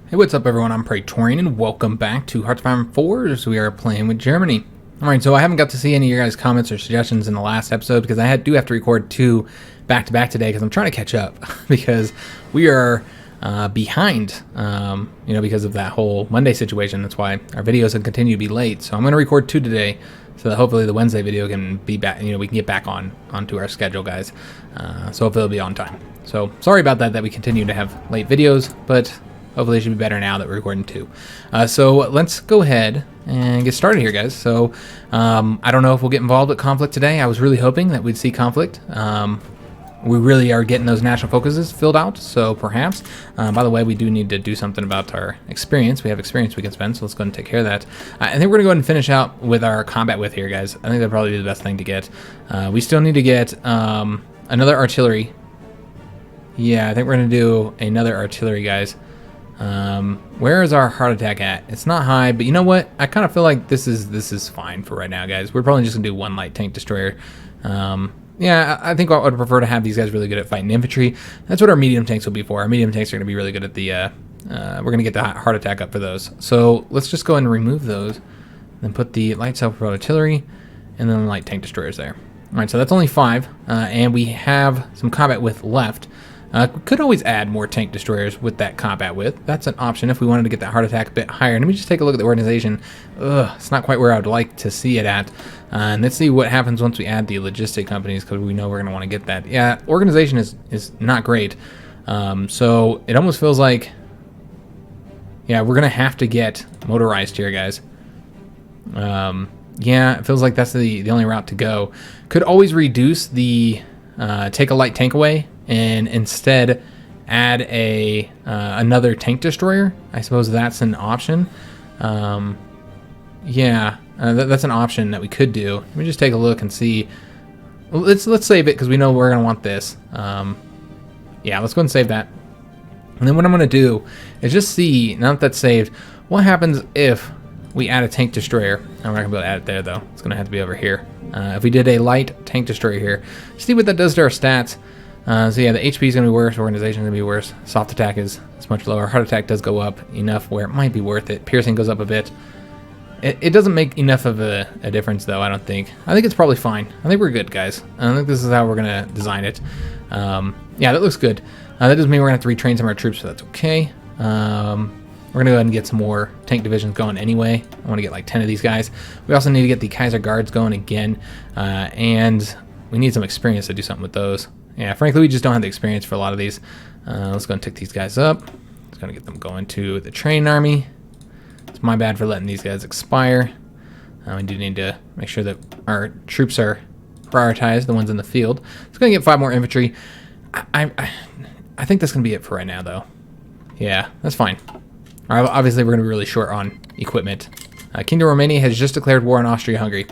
Hey, what's up everyone? I'm Praetorian and welcome back to HOI4 as we are playing with Germany. Alright, so I haven't got to see any of your guys' comments or suggestions in the last episode because I do have to record two back-to-back today because I'm trying to catch up because we are behind, because of that whole Monday situation. That's why our videos have continued to be late. So I'm going to record two today so that hopefully the Wednesday video can be back, we can get back onto our schedule, guys. So hopefully it'll be on time. So sorry about that we continue to have late videos, but hopefully it should be better now that we're recording two. So let's go ahead and get started here, guys. So I don't know if we'll get involved with conflict today. I was really hoping that we'd see conflict. We really are getting those national focuses filled out, so perhaps. By the way, we do need to do something about our experience. We have experience we can spend, so let's go ahead and take care of that. I think we're going to go ahead and finish out with our combat with here, guys. I think that'd probably be the best thing to get. We still need to get another artillery. Yeah, I think we're going to do another artillery, guys. Where is our heart attack at? It's not high, but you know what? I kind of feel like this is fine for right now, guys. We're probably just gonna do one light tank destroyer. Yeah, I think I would prefer to have these guys really good at fighting infantry. That's what our medium tanks will be for. Our medium tanks are gonna be really good at the, we're gonna get the heart attack up for those. So let's just go ahead and remove those, then put the light self-propelled artillery, and then the light tank destroyers there. All right, so that's only 5, and we have some combat with left. We could always add more tank destroyers with that combat with. That's an option if we wanted to get that heart attack a bit higher. Let me just take a look at the organization. It's not quite where I would like to see it at. And let's see what happens once we add the logistic companies, because we know we're going to want to get that. Yeah, organization is not great. So it almost feels like, yeah, we're going to have to get motorized here, guys. Yeah, it feels like that's the only route to go. Could always reduce the take a light tank away and instead add another tank destroyer. I suppose that's an option. Yeah, that's an option that we could do. Let me just take a look and see. Let's save it because we know we're gonna want this. Yeah, let's go and save that. And then what I'm gonna do is just see, now that that's saved, what happens if we add a tank destroyer. I'm not gonna be able to add it there though. It's gonna have to be over here. If we did a light tank destroyer here, see what that does to our stats. So yeah, the HP is going to be worse, organization is going to be worse, soft attack is much lower, heart attack does go up enough where it might be worth it, piercing goes up a bit. It doesn't make enough of a difference though, I don't think. I think it's probably fine. I think we're good, guys. I think this is how we're going to design it. Yeah, that looks good. That doesn't mean we're going to have to retrain some of our troops, so that's okay. We're going to go ahead and get some more tank divisions going anyway. I want to get like 10 of these guys. We also need to get the Kaiser Guards going again, and we need some experience to do something with those. Yeah, frankly, we just don't have the experience for a lot of these. Let's go and tick these guys up. It's going to get them going to the train army. It's my bad for letting these guys expire. We do need to make sure that our troops are prioritized, the ones in the field. It's going to get 5 more infantry. I think that's going to be it for right now, though. Yeah, that's fine. All right, obviously, we're going to be really short on equipment. Kingdom of Romania has just declared war on Austria-Hungary.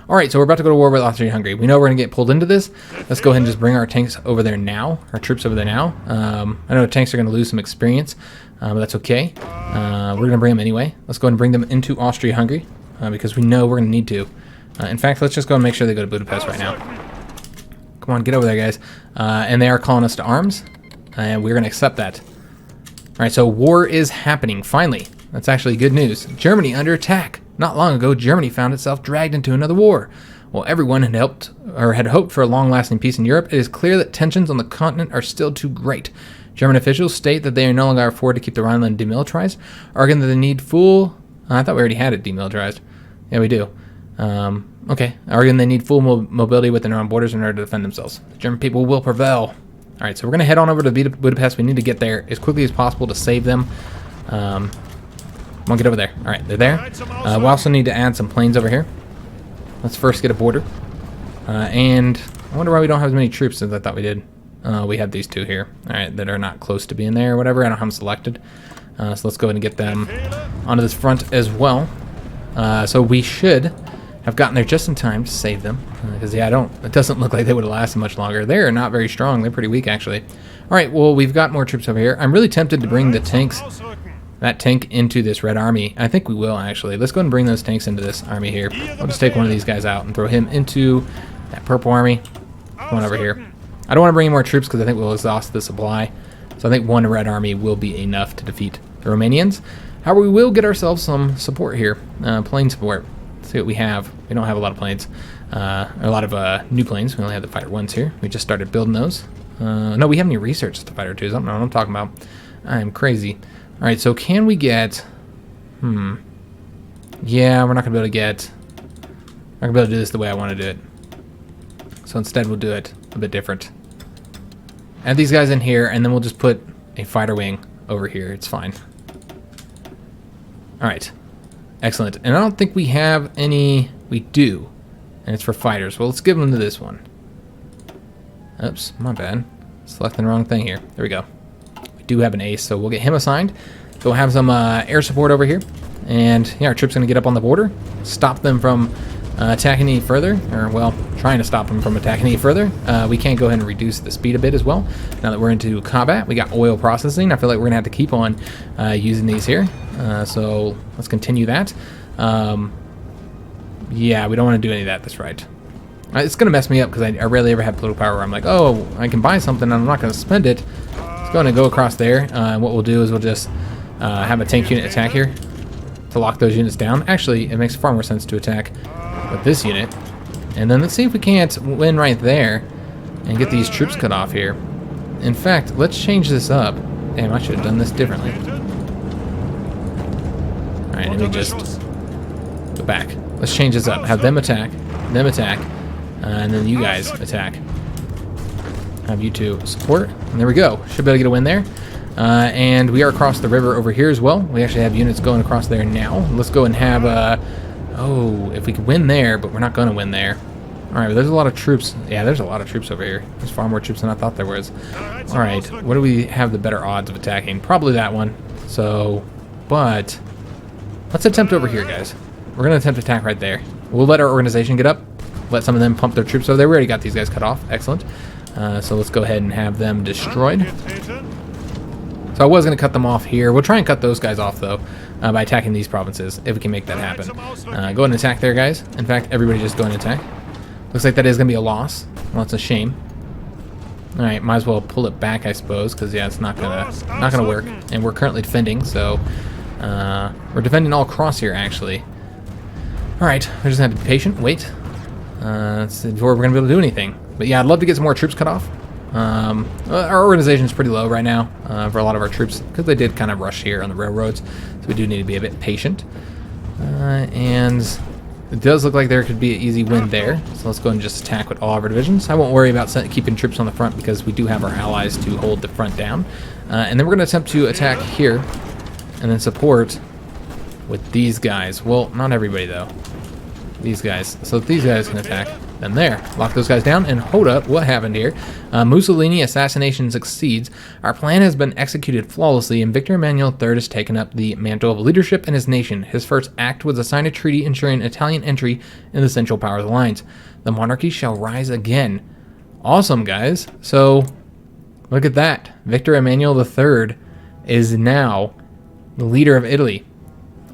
All right, so we're about to go to war with Austria-Hungary. We know we're going to get pulled into this. Let's go ahead and just bring our tanks over there now, our troops over there now. I know tanks are going to lose some experience, but that's okay. We're going to bring them anyway. Let's go ahead and bring them into Austria-Hungary because we know we're going to need to. In fact, let's just go and make sure they go to Budapest right now. Come on, get over there, guys. And they are calling us to arms, and we're going to accept that. All right, so war is happening, finally. That's actually good news. Germany under attack. Not long ago, Germany found itself dragged into another war. While everyone had hoped for a long-lasting peace in Europe, it is clear that tensions on the continent are still too great. German officials state that they are no longer afford to keep the Rhineland demilitarized, arguing that they need full... I thought we already had it demilitarized. Yeah, we do. Okay. Arguing they need full mobility within their own borders in order to defend themselves. The German people will prevail. All right, so we're going to head on over to Budapest. We need to get there as quickly as possible to save them. Come on, get over there. All right, they're there. We also need to add some planes over here. Let's first get a border. And I wonder why we don't have as many troops as I thought we did. We have these 2 here, all right, that are not close to being there or whatever. I don't have them selected. So let's go ahead and get them onto this front as well. So we should have gotten there just in time to save them. Because, yeah, it doesn't look like they would have lasted much longer. They're not very strong. They're pretty weak, actually. All right, well, we've got more troops over here. I'm really tempted to bring the tanks... that tank into this red army. I think we will, actually. Let's go ahead and bring those tanks into this army here. I'll just take one of these guys out and throw him into that purple army. Come on over here. I don't want to bring any more troops because I think we'll exhaust the supply. So I think one red army will be enough to defeat the Romanians. However, we will get ourselves some support here, plane support. Let's see what we have. We don't have a lot of planes, a lot of new planes. We only have the fighter ones here. We just started building those. No, we haven't even researched the fighter twos. I don't know what I'm talking about. I am crazy. All right, so can we get? Yeah, we're not gonna be able to get. Not gonna be able to do this the way I want to do it. So instead, we'll do it a bit different. Add these guys in here, and then we'll just put a fighter wing over here. It's fine. All right, excellent. And I don't think we have any. We do, and it's for fighters. Well, let's give them to this one. Oops, my bad. Selecting the wrong thing here. There we go. We do have an ace, so we'll get him assigned. So we'll have some air support over here, and yeah, our troops gonna get up on the border, stop them from attacking any further, or well, trying to stop them from attacking any further. We can go ahead and reduce the speed a bit as well. Now that we're into combat, we got oil processing. I feel like we're gonna have to keep on using these here. So let's continue that. Yeah, we don't want to do any of that. That's right. It's gonna mess me up because I rarely ever have political power where I'm like, oh, I can buy something and I'm not gonna spend it. Let's go ahead and go across there. What we'll do is we'll just have a tank unit attack here to lock those units down. Actually, it makes far more sense to attack with this unit. And then let's see if we can't win right there and get these troops cut off here. In fact, let's change this up. Damn, I should have done this differently. Alright, let me just go back. Let's change this up. Have them attack, and then you guys attack. Have you two support. And there we go. Should be able to get a win there. And we are across the river over here as well. We actually have units going across there now. Let's go and have oh, if we could win there, but we're not going to win there. All right, but there's a lot of troops. Yeah, there's a lot of troops over here. There's far more troops than I thought there was. All right, what do we have the better odds of attacking? Probably that one. So, but let's attempt over here, guys. We're going to attempt to attack right there. We'll let our organization get up. Let some of them pump their troops over there. We already got these guys cut off. Excellent. So let's go ahead and have them destroyed. So I was going to cut them off here. We'll try and cut those guys off, though, by attacking these provinces, if we can make that happen. Go ahead and attack there, guys. In fact, everybody just go and attack. Looks like that is going to be a loss. Well, it's a shame. All right, might as well pull it back, I suppose, because, yeah, it's not gonna work. And we're currently defending, so we're defending all across here, actually. All right, we just have to be patient, wait. Before we're going to be able to do anything. But, yeah, I'd love to get some more troops cut off. Our organization is pretty low right now for a lot of our troops because they did kind of rush here on the railroads, so we do need to be a bit patient. And it does look like there could be an easy win there, so let's go and just attack with all of our divisions. I won't worry about keeping troops on the front because we do have our allies to hold the front down. And then we're going to attempt to attack here and then support with these guys. Well, not everybody though. These guys. So if these guys can attack, then there. Lock those guys down, and hold up, what happened here? Mussolini assassination succeeds. Our plan has been executed flawlessly, and Victor Emmanuel III has taken up the mantle of leadership in his nation. His first act was to sign a treaty ensuring Italian entry in the Central Powers Alliance. The monarchy shall rise again. Awesome, guys. So, look at that. Victor Emmanuel III is now the leader of Italy.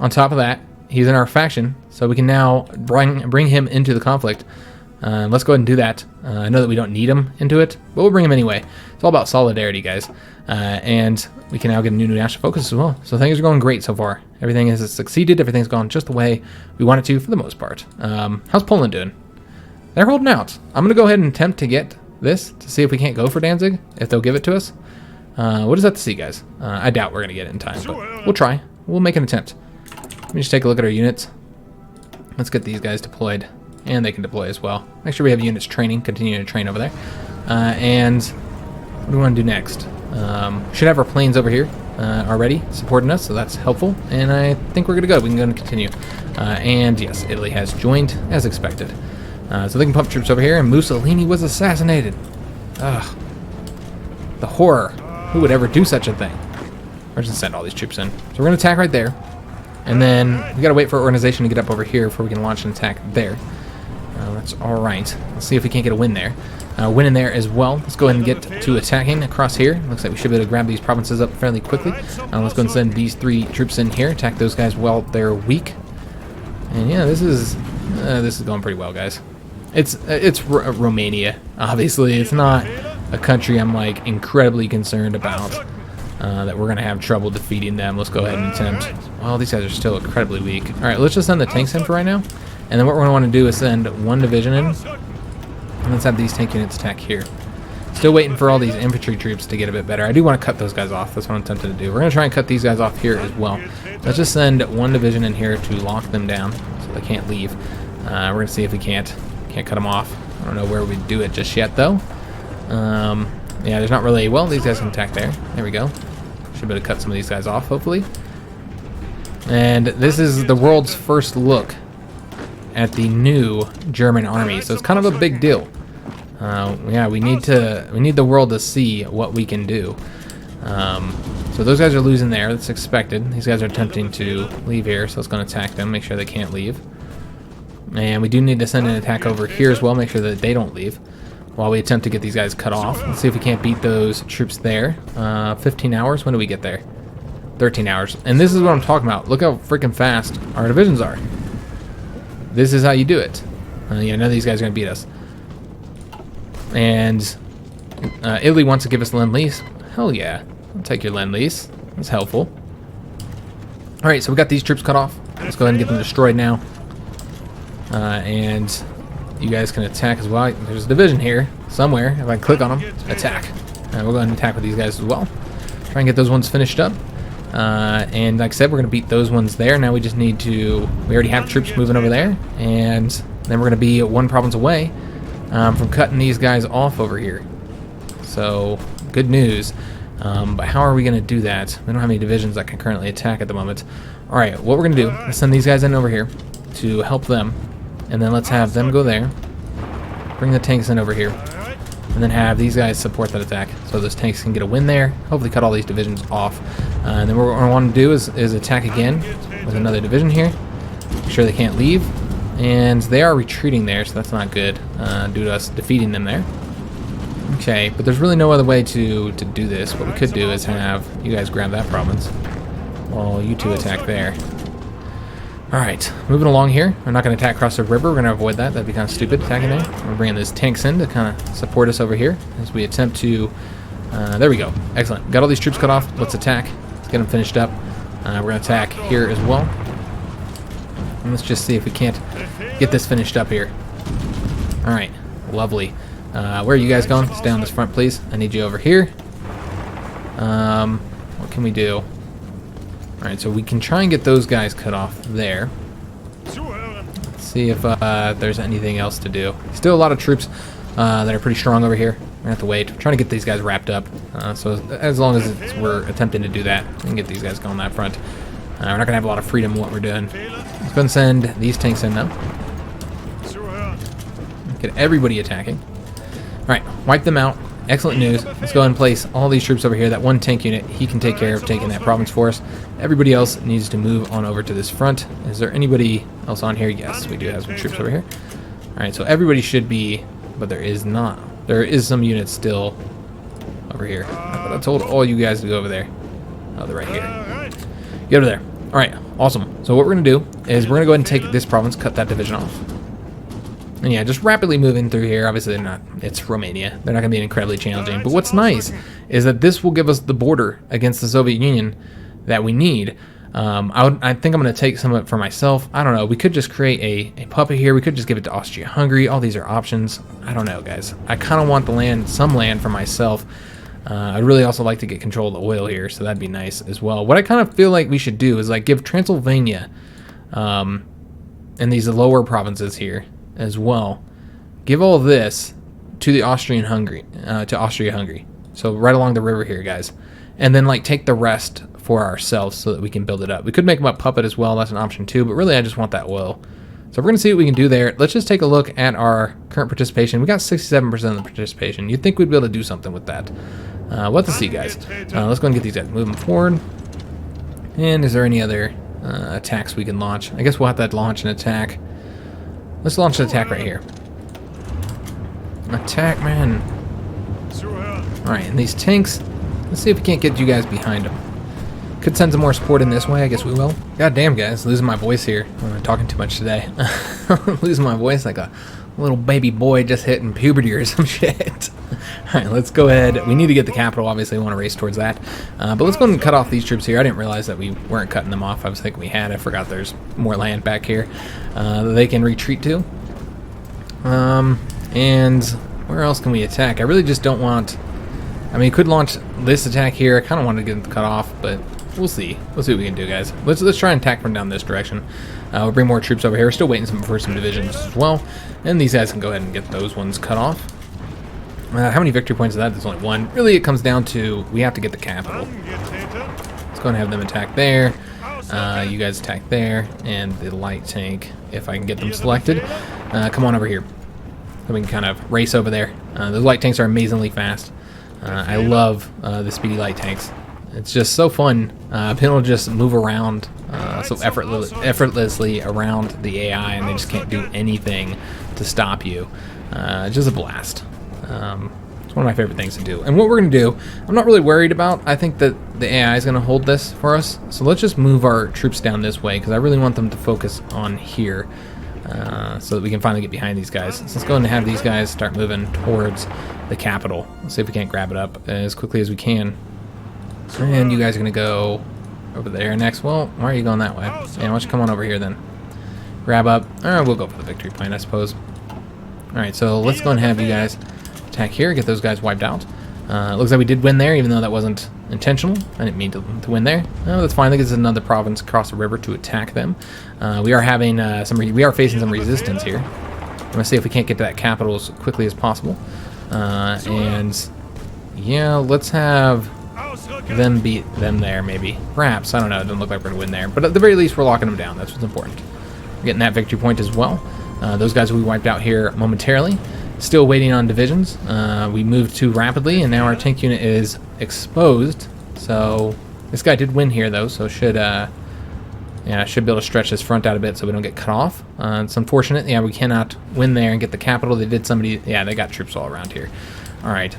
On top of that, he's in our faction, so we can now bring him into the conflict. Let's go ahead and do that. I know that we don't need him into it, but we'll bring him anyway. It's all about solidarity, guys. And we can now get a new national focus as well. So things are going great so far. Everything has succeeded. Everything's gone just the way we want it to for the most part. How's Poland doing? They're holding out. I'm going to go ahead and attempt to get this to see if we can't go for Danzig, if they'll give it to us. We'll just have to see, guys. I doubt we're going to get it in time, but we'll try. We'll make an attempt. Let me just take a look at our units. Let's get these guys deployed. And they can deploy as well. Make sure we have units training, continuing to train over there. And what do we want to do next? Should have our planes over here already supporting us, so that's helpful. And I think we're good to go. We can go and continue. And yes, Italy has joined as expected. So they can pump troops over here, and Mussolini was assassinated. Ugh. The horror. Who would ever do such a thing? We're just gonna send all these troops in. So we're gonna attack right there. And then we gotta wait for our organization to get up over here before we can launch an attack there. That's all right. Let's see if we can't get a win there. Win in there as well. Let's go ahead and get to attacking across here. Looks like we should be able to grab these provinces up fairly quickly. Let's go and send these 3 troops in here. Attack those guys while they're weak. And yeah, this is going pretty well, guys. It's Romania. Obviously, it's not a country I'm like incredibly concerned about. that we're going to have trouble defeating them. Let's go ahead and attempt. Well, these guys are still incredibly weak. All right, let's just send the tanks in for right now. And then what we're going to want to do is send one division in. And let's have these tank units attack here. Still waiting for all these infantry troops to get a bit better. I do want to cut those guys off. That's what I'm tempted to do. We're going to try and cut these guys off here as well. Let's just send one division in here to lock them down so they can't leave. We're going to see if we can't cut them off. I don't know where we'd do it just yet, though. Yeah, there's not really... Well, these guys can attack there. There we go. Should be able to cut some of these guys off, hopefully. And this is the world's first look at the new German army, so it's kind of a big deal. Yeah, we need the world to see what we can do. So those guys are losing there. That's expected. These guys are attempting to leave here, so it's going to attack them, make sure they can't leave. And we do need to send an attack over here as well, make sure that they don't leave while we attempt to get these guys cut off. Let's see if we can't beat those troops there. 15 hours. When do we get there? 13 hours. And this is what I'm talking about. Look how freaking fast our divisions are. This is how you do it. Yeah, none of these guys are going to beat us. And Italy wants to give us Lend-Lease. Hell yeah. I'll take your Lend-Lease. That's helpful. Alright, so we got these troops cut off. Let's go ahead and get them destroyed now. And you guys can attack as well. There's a division here somewhere. If I click on them, attack. We'll go ahead and attack with these guys as well. Try and get those ones finished up. And like I said, we're going to beat those ones there. Now we just need to... We already have troops moving over there. And then we're going to be one province away from cutting these guys off over here. So, good news. But how are we going to do that? We don't have any divisions that can currently attack at the moment. Alright, what we're going to do is send these guys in over here to help them. And then let's have them go there. Bring the tanks in over here. And then have these guys support that attack. So those tanks can get a win there. Hopefully cut all these divisions off. And then what I want to do is attack again with another division here. Make sure they can't leave. And they are retreating there, so that's not good due to us defeating them there. Okay, but there's really no other way to do this. What we could do is have you guys grab that province while you two attack there. Alright, moving along here. We're not going to attack across the river. We're going to avoid that. That'd be kind of stupid attacking there. We're bringing those tanks in to kind of support us over here as we attempt to... there we go. Excellent. Got all these troops cut off. Let's attack. Let's get them finished up. We're going to attack here as well. And let's just see if we can't get this finished up here. Alright, lovely. Where are you guys going? Stay on this front, please. I need you over here. What can we do? Alright, so we can try and get those guys cut off there. Let's see if there's anything else to do. Still a lot of troops that are pretty strong over here. We're going to have to wait. We're trying to get these guys wrapped up. So as long as we're attempting to do that, we can get these guys going that front. We're not going to have a lot of freedom in what we're doing. Let's go and send these tanks in now. Get everybody attacking. Alright, wipe them out. Excellent news. Let's go ahead and place all these troops over here. That one tank unit, he can take care of taking that province for us. Everybody else needs to move on over to this front. Is there anybody else on here? Yes, we do have some troops over here. Alright, so everybody should be, but there is not. There is some units still over here. But I told all you guys to go over there. Oh, they're right here. Get over there. Alright, awesome. So what we're going to do is we're going to go ahead and take this province, cut that division off. And yeah, just rapidly moving through here. Obviously, they're not. It's Romania. They're not going to be incredibly challenging. But what's nice is that this will give us the border against the Soviet Union that we need. I think I'm going to take some of it for myself. I don't know. We could just create a puppet here. We could just give it to Austria-Hungary. All these are options. I don't know, guys. I kind of want the land, some land for myself. I'd really also like to get control of the oil here, so that'd be nice as well. What I kind of feel like we should do is like give Transylvania and these lower provinces here as well. Give all this to the Austria-Hungary. So right along the river here, guys. And then like take the rest for ourselves so that we can build it up. We could make them a puppet as well. That's an option too. But really, I just want that oil. So we're going to see what we can do there. Let's just take a look at our current participation. We got 67% of the participation. You'd think we'd be able to do something with that. We'll have to see, guys. Let's go and get these guys moving forward. And is there any other attacks we can launch? I guess we'll have to launch an attack. Let's launch an attack right here. Attack, man. Alright, and these tanks, let's see if we can't get you guys behind them. Could send some more support in this way, I guess we will. God damn, guys, losing my voice here. I'm talking too much today. Losing my voice like a little baby boy just hitting puberty or some shit. Alright, let's go ahead. We need to get the capital, obviously we want to race towards that. But let's go ahead and cut off these troops here. I didn't realize that we weren't cutting them off. I was thinking we had. I forgot there's more land back here that they can retreat to. And where else can we attack? I really just don't want... I mean, you could launch this attack here. I kind of wanted to get them cut off, but we'll see. We'll see what we can do, guys. Let's try and attack from down this direction. We'll bring more troops over here. We're still waiting for some divisions as well. And these guys can go ahead and get those ones cut off. How many victory points is that? There's only one. Really, it comes down to we have to get the capital. Let's go and have them attack there. You guys attack there. And the light tank, if I can get them selected. Come on over here. So we can kind of race over there. Those light tanks are amazingly fast. I love the speedy light tanks. It's just so fun. Being able to just move around so effortlessly around the AI, and they just can't do anything to stop you. Just a blast. It's one of my favorite things to do. And what we're going to do, I'm not really worried about. I think that the AI is going to hold this for us. So let's just move our troops down this way, because I really want them to focus on here. So that we can finally get behind these guys. So let's go ahead and have these guys start moving towards the capital. Let's see if we can't grab it up as quickly as we can. And you guys are going to go over there next. Well, why are you going that way? Yeah, why don't you come on over here then? Grab up. We'll go for the victory point, I suppose. Alright, so let's go and have you guys attack here, get those guys wiped out. It looks like we did win there, even though that wasn't intentional. I didn't mean to win there. No, that's fine. I think it's another province across the river to attack them. We are having we are facing some resistance here. I'm gonna see if we can't get to that capital as quickly as possible. And yeah, let's have them beat them there, maybe. Perhaps, I don't know. It doesn't look like we're gonna win there, but at the very least, we're locking them down. That's what's important. We're getting that victory point as well. Those guys will be wiped out here momentarily. Still waiting on divisions. We moved too rapidly, and now our tank unit is exposed. So this guy did win here, though, so should be able to stretch this front out a bit so we don't get cut off. It's unfortunate. Yeah, we cannot win there and get the capital. They did somebody. Yeah, they got troops all around here. All right.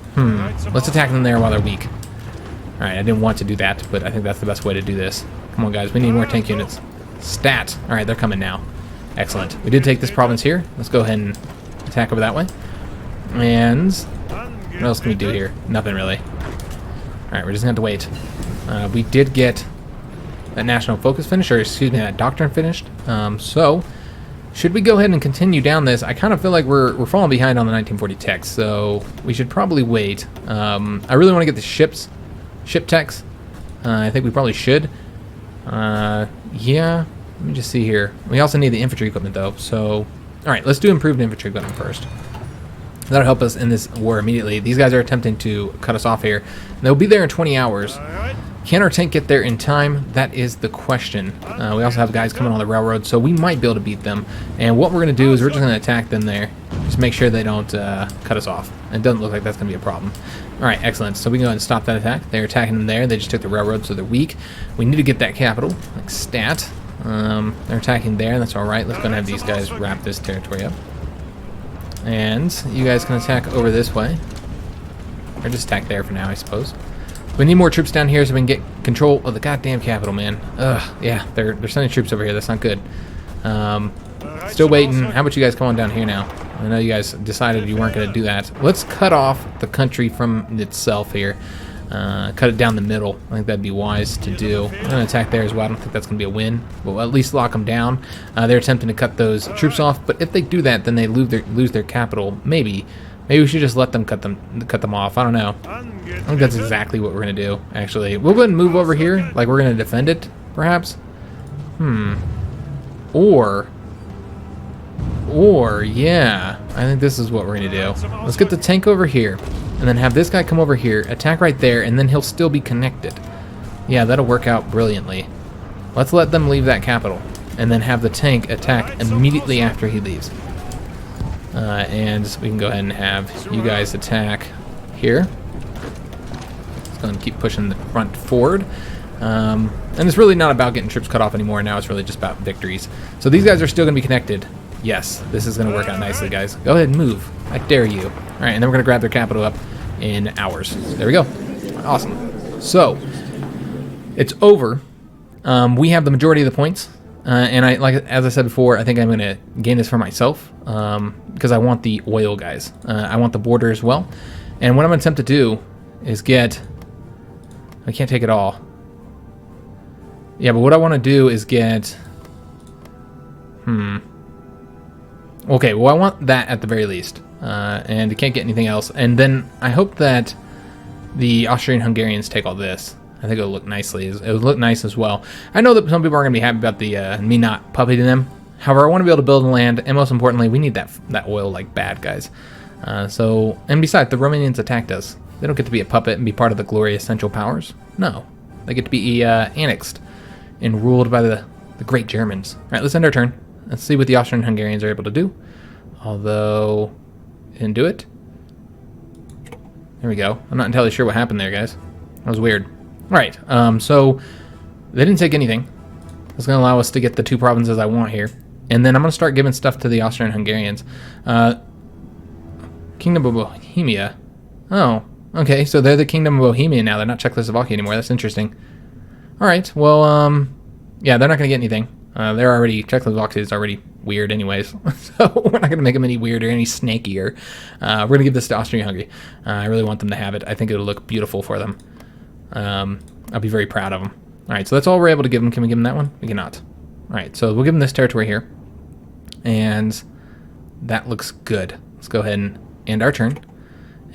Let's attack them there while they're weak. All right. I didn't want to do that, but I think that's the best way to do this. Come on, guys. We need more tank units. Stat. All right, they're coming now. Excellent. We did take this province here. Let's go ahead and attack over that way. And what else can we do here? Nothing really. Alright, we're just going to have to wait. We did get that national focus finished, or excuse me, that doctrine finished. So, should we go ahead and continue down this? I kind of feel like we're falling behind on the 1940 text, so we should probably wait. I really want to get the ship text. I think we probably should. Yeah, let me just see here. We also need the infantry equipment, though. So, alright, let's do improved infantry equipment first. That'll help us in this war immediately. These guys are attempting to cut us off here. They'll be there in 20 hours. Can our tank get there in time? That is the question. We also have guys coming on the railroad, so we might be able to beat them. And what we're going to do is we're just going to attack them there. Just make sure they don't cut us off. It doesn't look like that's going to be a problem. Alright, excellent. So we can go ahead and stop that attack. They're attacking them there. They just took the railroad, so they're weak. We need to get that capital, like stat. They're attacking there. That's alright. Let's go and have these guys wrap this territory up. And you guys can attack over this way. Or just attack there for now, I suppose. We need more troops down here so we can get control of the goddamn capital, man. Ugh, yeah, they're sending troops over here. That's not good. Still waiting. How about you guys come on down here now? I know you guys decided you weren't going to do that. Let's cut off the country from itself here. Cut it down the middle. I think that'd be wise to do. I'm going to attack there as well. I don't think that's going to be a win. But we'll at least lock them down. They're attempting to cut those troops off. But if they do that, then they lose their capital. Maybe we should just let them cut them off. I don't know. I think that's exactly what we're going to do, actually. We'll go ahead and move over here. Like we're going to defend it, perhaps. Or, yeah, I think this is what we're going to do. Let's get the tank over here, and then have this guy come over here, attack right there, and then he'll still be connected. Yeah, that'll work out brilliantly. Let's let them leave that capital, and then have the tank attack immediately after he leaves. And we can go ahead and have you guys attack here. Let's go and keep pushing the front forward. And it's really not about getting troops cut off anymore. Now it's really just about victories. So these guys are still going to be connected. Yes, this is going to work out nicely, guys. Go ahead and move. I dare you. All right, and then we're going to grab their capital up in hours. There we go. Awesome. So, it's over. We have the majority of the points. And as I said before, I think I'm going to gain this for myself because I want the oil guys. I want the border as well. And what I'm going to attempt to do is get... I can't take it all. Yeah, but what I want to do is get... Okay, well, I want that at the very least. And I can't get anything else. And then I hope that the Austrian-Hungarians take all this. I think it'll look nicely. It'll look nice as well. I know that some people aren't going to be happy about the me not puppeting them. However, I want to be able to build land, and most importantly, we need that oil like bad, guys. And besides, the Romanians attacked us. They don't get to be a puppet and be part of the glorious Central Powers. No, they get to be annexed and ruled by the great Germans. All right, let's end our turn. Let's see what the Austrian-Hungarians are able to do. Although, they didn't do it. There we go. I'm not entirely sure what happened there, guys. That was weird. All right, so they didn't take anything. That's going to allow us to get the 2 provinces I want here. And then I'm going to start giving stuff to the Austrian-Hungarians. Kingdom of Bohemia. Oh, okay, so they're the Kingdom of Bohemia now. They're not Czechoslovakia anymore. That's interesting. All right, well, yeah, they're not going to get anything. They're already... Czechoslovakia is already weird anyways. So we're not going to make them any weirder, any snakier. We're going to give this to Austria-Hungary. I really want them to have it. I think it'll look beautiful for them. I'll be very proud of them. All right, so that's all we're able to give them. Can we give them that one? We cannot. All right, so we'll give them this territory here. And that looks good. Let's go ahead and end our turn.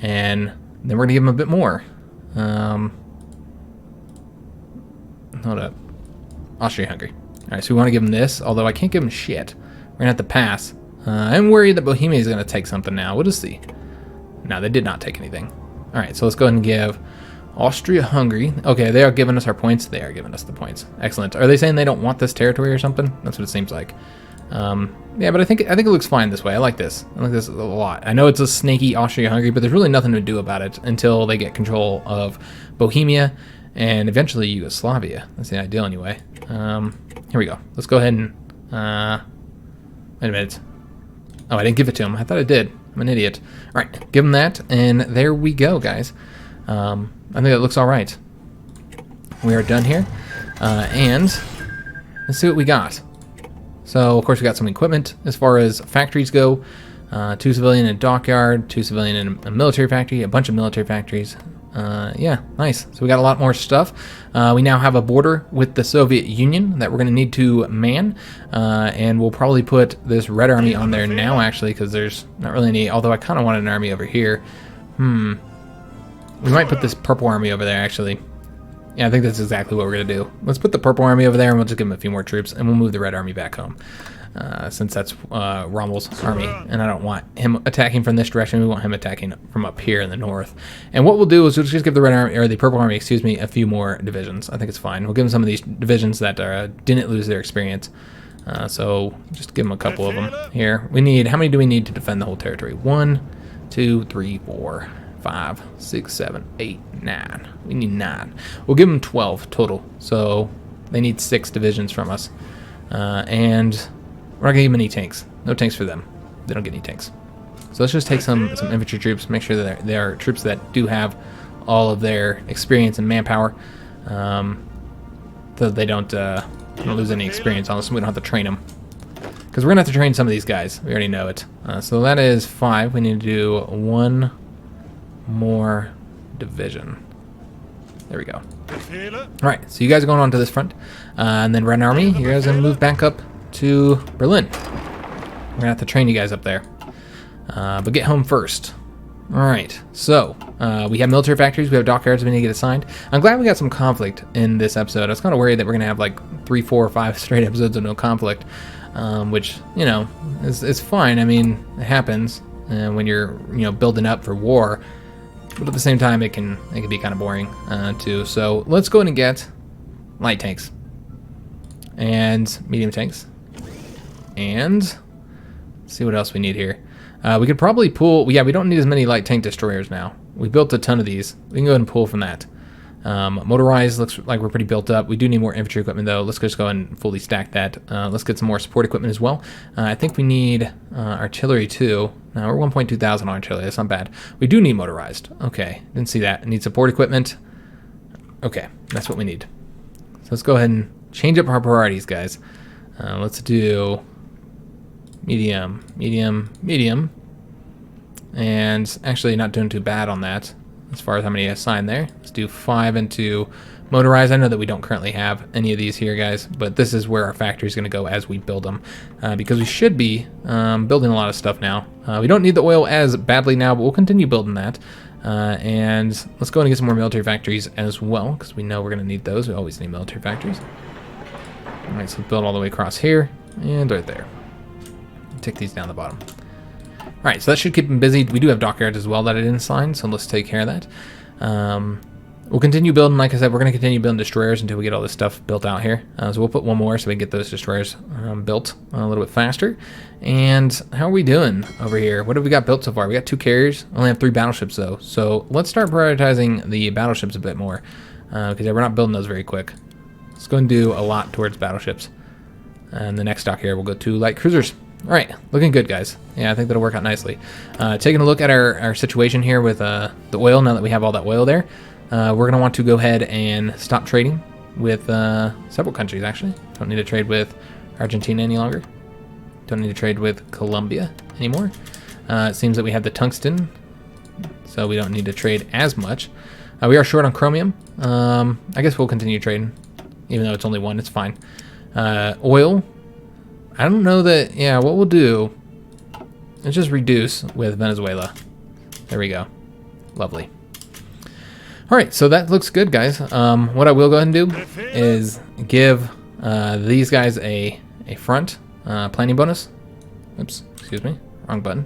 And then we're going to give them a bit more. Hold up. Austria-Hungary. All right, so we want to give them this, although I can't give them shit. We're going to have to pass. I'm worried that Bohemia is going to take something now. We'll just see. No, they did not take anything. All right, so let's go ahead and give Austria-Hungary. Okay, they are giving us our points. They are giving us the points. Excellent. Are they saying they don't want this territory or something? That's what it seems like. Yeah, but I think it looks fine this way. I like this. I like this a lot. I know it's a snaky Austria-Hungary, but there's really nothing to do about it until they get control of Bohemia and eventually Yugoslavia. That's the ideal anyway. Here we go. Let's go ahead and... wait a minute. Oh, I didn't give it to him. I thought I did. I'm an idiot. All right, give him that, and there we go, guys. I think that looks all right. We are done here, and let's see what we got. So, of course, we got some equipment as far as factories go. 2 civilian in a dockyard, 2 civilian in a military factory, a bunch of military factories. Yeah, nice. So we got a lot more stuff. We now have a border with the Soviet Union that we're going to need to man. And we'll probably put this Red Army on there now, actually, because there's not really any... Although I kind of wanted an army over here. We might put this Purple Army over there, actually. Yeah, I think that's exactly what we're going to do. Let's put the Purple Army over there, and we'll just give them a few more troops, and we'll move the Red Army back home. Since that's Rommel's army, and I don't want him attacking from this direction. We want him attacking from up here in the north. And what we'll do is we'll just give the Red Army, or the Purple Army, excuse me, a few more divisions. I think it's fine. We'll give them some of these divisions that didn't lose their experience. So just give them a couple of them here. We need, how many do we need to defend the whole territory? 1, 2, 3, 4, 5, 6, 7, 8, 9. We need 9. We'll give them 12 total. So they need 6 divisions from us. And we're not going to give them any tanks. No tanks for them. They don't get any tanks. So let's just take some infantry troops, make sure that they are troops that do have all of their experience and manpower, so that they don't lose any experience on us, and we don't have to train them. Because we're going to have to train some of these guys. We already know it. So that is 5. We need to do 1 more division. There we go. Alright, so you guys are going on to this front. And then Red Army, you guys are going to move back up to Berlin. We're gonna have to train you guys up there, but get home first. All right, so we have military factories, we have dockyards we need to get assigned. I'm glad we got some conflict in this episode. I was kind of worried that we're gonna have like 3, 4, or 5 straight episodes of no conflict, which, you know, is fine. I mean, it happens when you're, you know, building up for war, but at the same time it can be kind of boring too. So let's go ahead and get light tanks and medium tanks. And let's see what else we need here. We could probably pull... Yeah, we don't need as many light tank destroyers now. We built a ton of these. We can go ahead and pull from that. Motorized looks like we're pretty built up. We do need more infantry equipment, though. Let's just go ahead and fully stack that. Let's get some more support equipment as well. I think we need artillery, too. No, we're 1.2 thousand on artillery. That's not bad. We do need motorized. Okay, didn't see that. Need support equipment. Okay, that's what we need. So let's go ahead and change up our priorities, guys. Let's do... medium, medium, medium. and actually not doing too bad on that as far as how many assigned there. Let's do 5 into motorized. I know that we don't currently have any of these here, guys, but this is where our factory is going to go as we build them, because we should be building a lot of stuff now. We don't need the oil as badly now, but we'll continue building that. And let's go and get some more military factories as well, because we know we're going to need those. We always need military factories. All right, so let's build all the way across here and right there. Take these down the bottom. All right, so that should keep them busy. We do have dockyards as well that I didn't sign, so let's take care of that. We'll continue building, like I said, we're going to continue building destroyers until we get all this stuff built out here. So we'll put one more so we can get those destroyers built a little bit faster. And how are we doing over here? What have we got built so far? We got 2 carriers, only have 3 battleships though. So let's start prioritizing the battleships a bit more, because we're not building those very quick. Let's go and do a lot towards battleships. And the next dock here we'll go to light cruisers. All right, looking good, guys. Yeah, I think that'll work out nicely. Taking a look at our situation here with the oil, now that we have all that oil there. We're going to want to go ahead and stop trading with several countries, actually. Don't need to trade with Argentina any longer. Don't need to trade with Colombia anymore. It seems that we have the tungsten, so we don't need to trade as much. We are short on chromium. I guess we'll continue trading, even though it's only 1. It's fine. Oil. I don't know that... Yeah, what we'll do is just reduce with Venezuela. There we go. Lovely. All right, so that looks good, guys. What I will go ahead and do is give these guys a front planning bonus. Oops, excuse me, wrong button.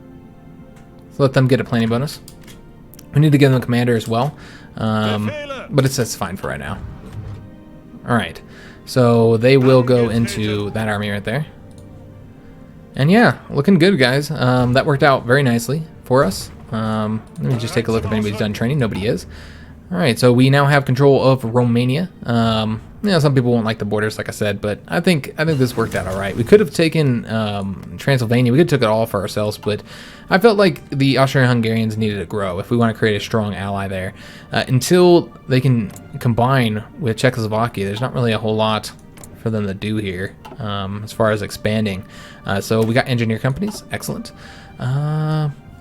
So let them get a planning bonus. We need to give them a commander as well, but it's fine for right now. All right, so they will go into that army right there. And yeah, looking good, guys. That worked out very nicely for us. Let me just take a look if anybody's done training. Nobody is. All right, so we now have control of Romania. You know, some people won't like the borders, like I said, but I think this worked out all right. We could have taken Transylvania. We could have took it all for ourselves, but I felt like the Austrian-Hungarians needed to grow if we want to create a strong ally there. Until they can combine with Czechoslovakia, there's not really a whole lot for them to do here as far as expanding. So we got engineer companies, excellent.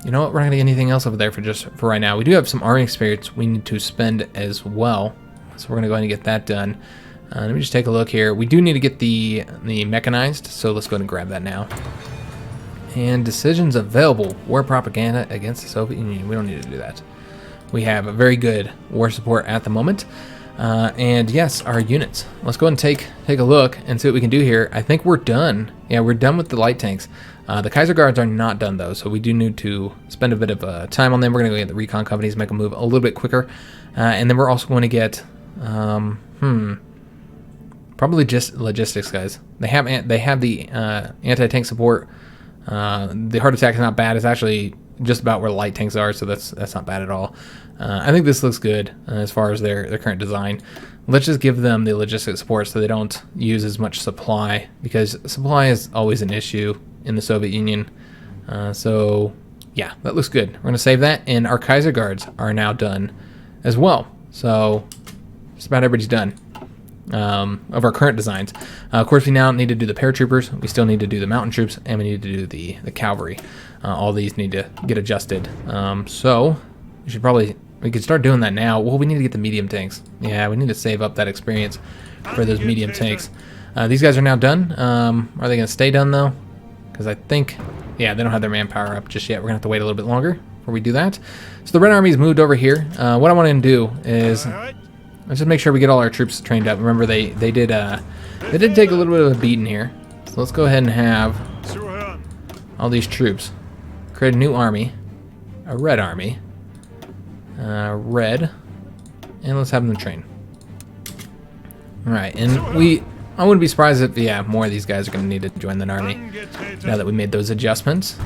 You know what? We're not gonna get anything else over there for right now. We do have some army experience we need to spend as well, so we're gonna go ahead and get that done. Let me just take a look here. We do need to get the mechanized, so let's go ahead and grab that now. And decisions available: war propaganda against the Soviet Union. We don't need to do that. We have a very good war support at the moment. And yes, our units. Let's go ahead and take a look and see what we can do here. I think we're done. Yeah, we're done with the light tanks. The Kaiser Guards are not done though, so we do need to spend a bit of time on them. We're going to go get the recon companies, make them move a little bit quicker. And then we're also going to get, probably just logistics, guys. They have the anti-tank support. The heart attack is not bad. It's actually just about where light tanks are, so that's not bad at all. I think this looks good as far as their current design. Let's just give them the logistic support so they don't use as much supply, because supply is always an issue in the Soviet Union. So yeah, that looks good. We're gonna save that, and our Kaiser Guards are now done as well. So just about everybody's done of our current designs. Of course, we now need to do the paratroopers. We still need to do the mountain troops, and we need to do the cavalry. All these need to get adjusted. So we could start doing that now. Well, we need to get the medium tanks. Yeah, we need to save up that experience for those medium tanks. These guys are now done. Are they going to stay done though? Because I think, yeah, they don't have their manpower up just yet. We're going to have to wait a little bit longer before we do that. So the Red Army's moved over here. What I want to do is let's just make sure we get all our troops trained up. Remember, they did take a little bit of a beating here. So let's go ahead and have all these troops create a new army, a Red Army. Red, and let's have them train. All right, and I wouldn't be surprised if, yeah, more of these guys are going to need to join the army now that we made those adjustments.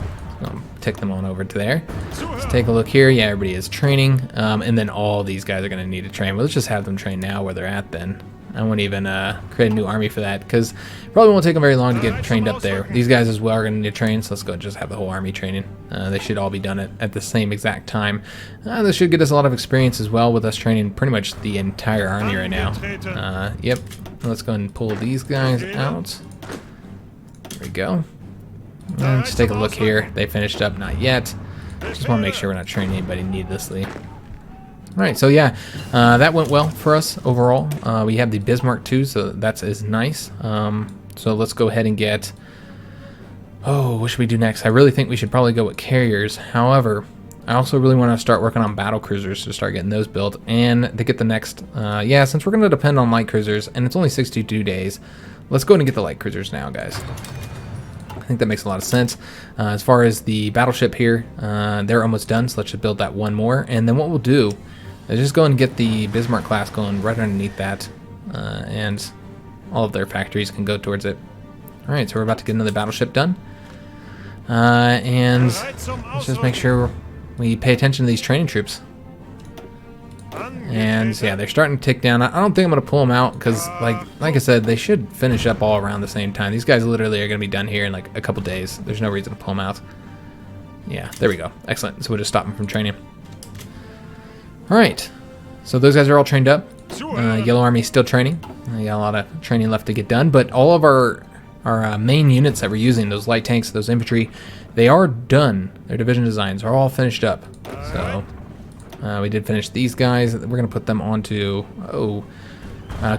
I'll take them on over to there. Let's take a look here. Yeah, everybody is training, and then all these guys are going to need to train. Well, let's just have them train now where they're at then. I won't even create a new army for that, because it probably won't take them very long to get trained up there. These guys as well are going to need to train, so let's go just have the whole army training. They should all be done at the same exact time. This should get us a lot of experience as well with us training pretty much the entire army right now. Yep. Let's go and pull these guys out. There we go. Let's take a look here. They finished up, not yet. Just want to make sure we're not training anybody needlessly. Alright, so yeah, that went well for us overall. We have the Bismarck too, so that's is nice. So let's go ahead and get... Oh, what should we do next? I really think we should probably go with carriers. However, I also really want to start working on battle cruisers to start getting those built. And to get the next... yeah, since we're going to depend on light cruisers, and it's only 62 days, let's go ahead and get the light cruisers now, guys. I think that makes a lot of sense. As far as the battleship here, they're almost done, so let's just build that one more. And then what we'll do is just go and get the Bismarck class going right underneath that, and all of their factories can go towards it. Alright, so we're about to get another battleship done. And let's just make sure we pay attention to these training troops. And yeah, they're starting to tick down. I don't think I'm going to pull them out because, like I said, they should finish up all around the same time. These guys literally are going to be done here in like a couple days. There's no reason to pull them out. Yeah, there we go. Excellent. So we'll just stop them from training. Alright, so those guys are all trained up. Yellow Army is still training. We got a lot of training left to get done, but all of our main units that we're using, those light tanks, those infantry, they are done. Their division designs are all finished up. So we did finish these guys. We're going to put them onto... Oh,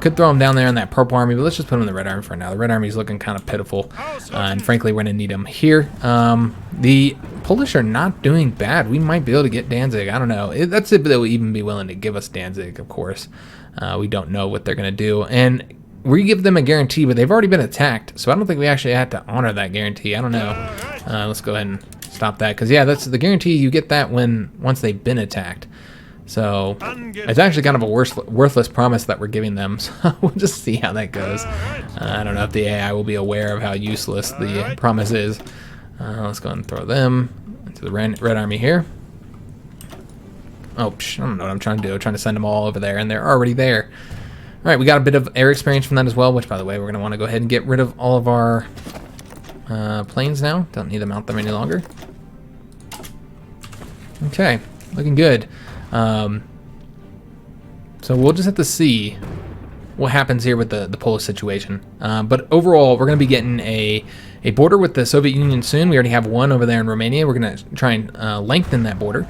could throw them down there in that purple army, but let's just put them in the red army for now. The red army is looking kind of pitiful, and frankly, we're going to need them here. The Polish are not doing bad. We might be able to get Danzig. I don't know. That's if they'll even be willing to give us Danzig, of course. We don't know what they're going to do. And we give them a guarantee, but they've already been attacked, so I don't think we actually had to honor that guarantee. I don't know. Let's go ahead and stop that, because yeah, that's the guarantee. You get that once they've been attacked. So it's actually kind of a worthless promise that we're giving them. So we'll just see how that goes. I don't know if the AI will be aware of how useless the promise is. Let's go ahead and throw them into the red army here. Oh, I don't know what I'm trying to do. I'm trying to send them all over there, and they're already there. All right, we got a bit of air experience from that as well, which, by the way, we're going to want to go ahead and get rid of all of our planes now. Don't need to mount them any longer. Okay, looking good. So we'll just have to see what happens here with the Polish situation. But overall, we're going to be getting a border with the Soviet Union soon. We already have one over there in Romania. We're going to try and lengthen that border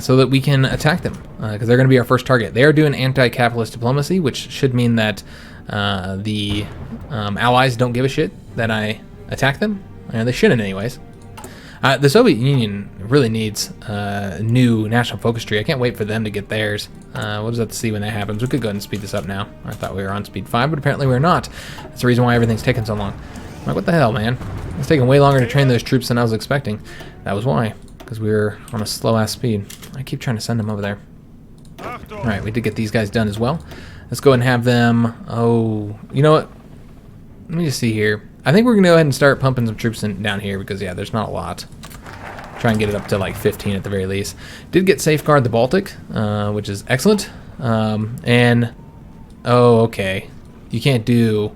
so that we can attack them, because they're going to be our first target. They are doing anti-capitalist diplomacy, which should mean that the allies don't give a shit that I attack them. They shouldn't anyways. The Soviet Union really needs a new national focus tree. I can't wait for them to get theirs. We'll just have to see when that happens. We could go ahead and speed this up now. I thought we were on speed 5, but apparently we're not. That's the reason why everything's taking so long. I'm like, what the hell, man? It's taking way longer to train those troops than I was expecting. That was why, because we were on a slow-ass speed. I keep trying to send them over there. Alright, we did get these guys done as well. Let's go ahead and have them... Oh, you know what? Let me just see here. I think we're going to go ahead and start pumping some troops down here because, yeah, there's not a lot. Try and get it up to like 15 at the very least. Did get safeguard the Baltic, which is excellent. And, oh, okay. You can't do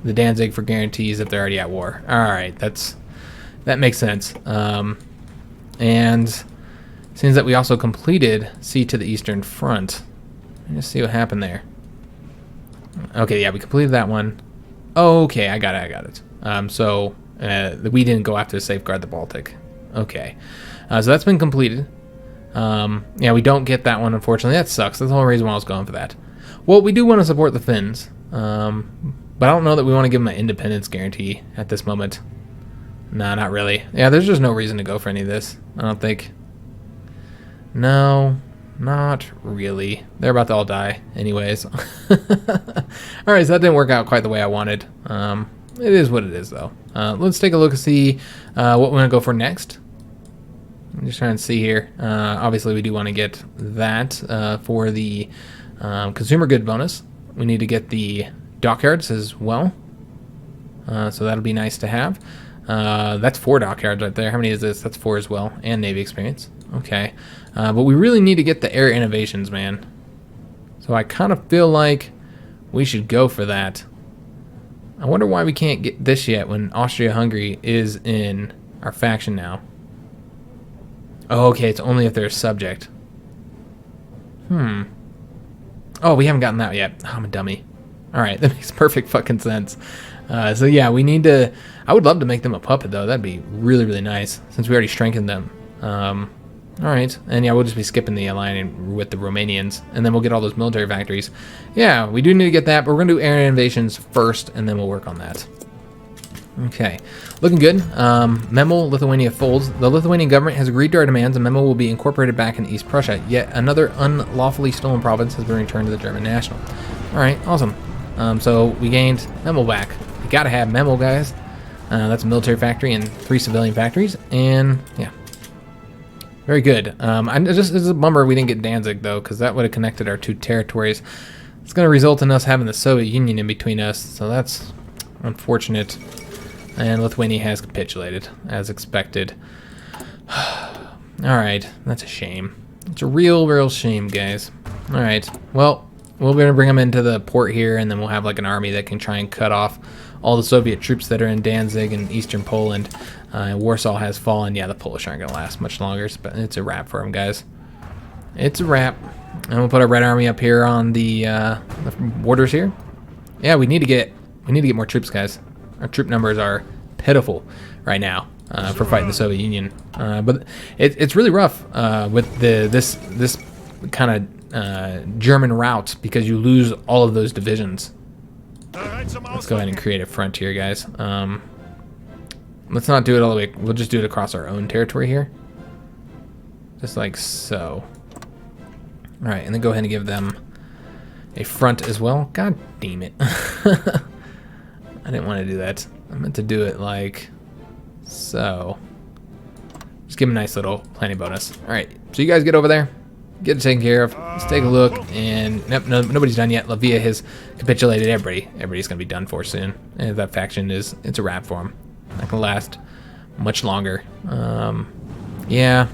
the Danzig for guarantees if they're already at war. Alright, that makes sense. And seems that we also completed Sea to the Eastern Front. Let me just see what happened there. Okay, yeah, we completed that one. Okay, I got it. So we didn't go after safeguard the Baltic. Okay, so that's been completed. Yeah, we don't get that one, unfortunately. That sucks. That's the whole reason why I was going for that. Well, we do want to support the Finns, but I don't know that we want to give them an independence guarantee at this moment. Nah, not really. Yeah, there's just no reason to go for any of this, I don't think. No, not really. They're about to all die anyways. Alright, so that didn't work out quite the way I wanted. It is what it is, though. Let's take a look and see what we want to go for next. I'm just trying to see here. Obviously, we do want to get that for the consumer good bonus. We need to get the dockyards as well. So that'll be nice to have. That's 4 dockyards right there. How many is this? That's 4 as well. And Navy experience. Okay. But we really need to get the air innovations, man. So I kind of feel like we should go for that. I wonder why we can't get this yet when Austria-Hungary is in our faction now. Oh, okay, it's only if they're a subject. Oh, we haven't gotten that yet. Oh, I'm a dummy. Alright, that makes perfect fucking sense. So yeah, we need to... I would love to make them a puppet, though. That'd be really, really nice, since we already strengthened them. All right, and yeah, we'll just be skipping the aligning with the Romanians, and then we'll get all those military factories. Yeah, we do need to get that, but we're going to do area invasions first, and then we'll work on that. Okay, looking good. Memo, Lithuania folds. The Lithuanian government has agreed to our demands, and Memo will be incorporated back in East Prussia. Yet another unlawfully stolen province has been returned to the German national. All right, awesome. So we gained Memo back. We got to have Memo, guys. That's a military factory and 3 civilian factories, and yeah. Very good. It's a bummer we didn't get Danzig, though, because that would have connected our 2 territories. It's going to result in us having the Soviet Union in between us, so that's unfortunate. And Lithuania has capitulated, as expected. Alright, that's a shame. It's a real shame, guys. Alright, well, we're going to bring them into the port here, and then we'll have like an army that can try and cut off all the Soviet troops that are in Danzig and eastern Poland. Warsaw has fallen. Yeah, the Polish aren't going to last much longer, but it's a wrap for them, guys. It's a wrap. And we'll put our Red Army up here on the borders here. Yeah, we need to get more troops, guys. Our troop numbers are pitiful right now for fighting the Soviet Union. But it's really rough with this kind of German route, because you lose all of those divisions. Let's go ahead and create a frontier, guys. Let's not do it all the way. We'll just do it across our own territory here. Just like so. All right, and then go ahead and give them a front as well. God damn it. I didn't want to do that. I meant to do it like so. Just give them a nice little planning bonus. All right, so you guys get over there. Get it taken care of. Let's take a look. And nope, nobody's done yet. Lavia has capitulated. Everybody's going to be done for soon. And that faction it's a wrap for them. Not going to last much longer. Yeah,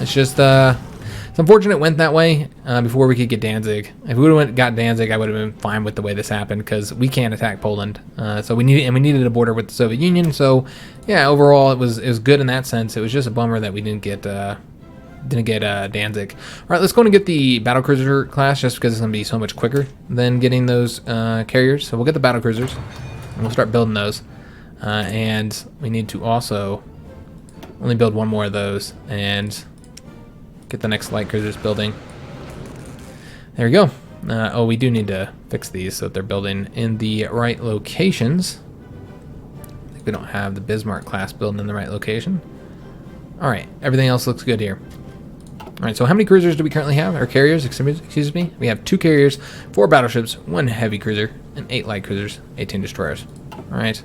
it's just it's unfortunate it went that way before we could get Danzig. If we would have got Danzig, I would have been fine with the way this happened, because we can't attack Poland. So we needed a border with the Soviet Union. So yeah, overall it was good in that sense. It was just a bummer that we didn't get Danzig. All right, let's go and get the battlecruiser class, just because it's going to be so much quicker than getting those carriers. So we'll get the battlecruisers, and we'll start building those. And we need to also only build 1 more of those and get the next light cruisers building. There we go. Oh, we do need to fix these so that they're building in the right locations. I think we don't have the Bismarck class building in the right location. All right, everything else looks good here. All right, so how many cruisers do we currently have? Or carriers, excuse me. We have 2 carriers, 4 battleships, 1 heavy cruiser, and 8 light cruisers, 18 destroyers. All right.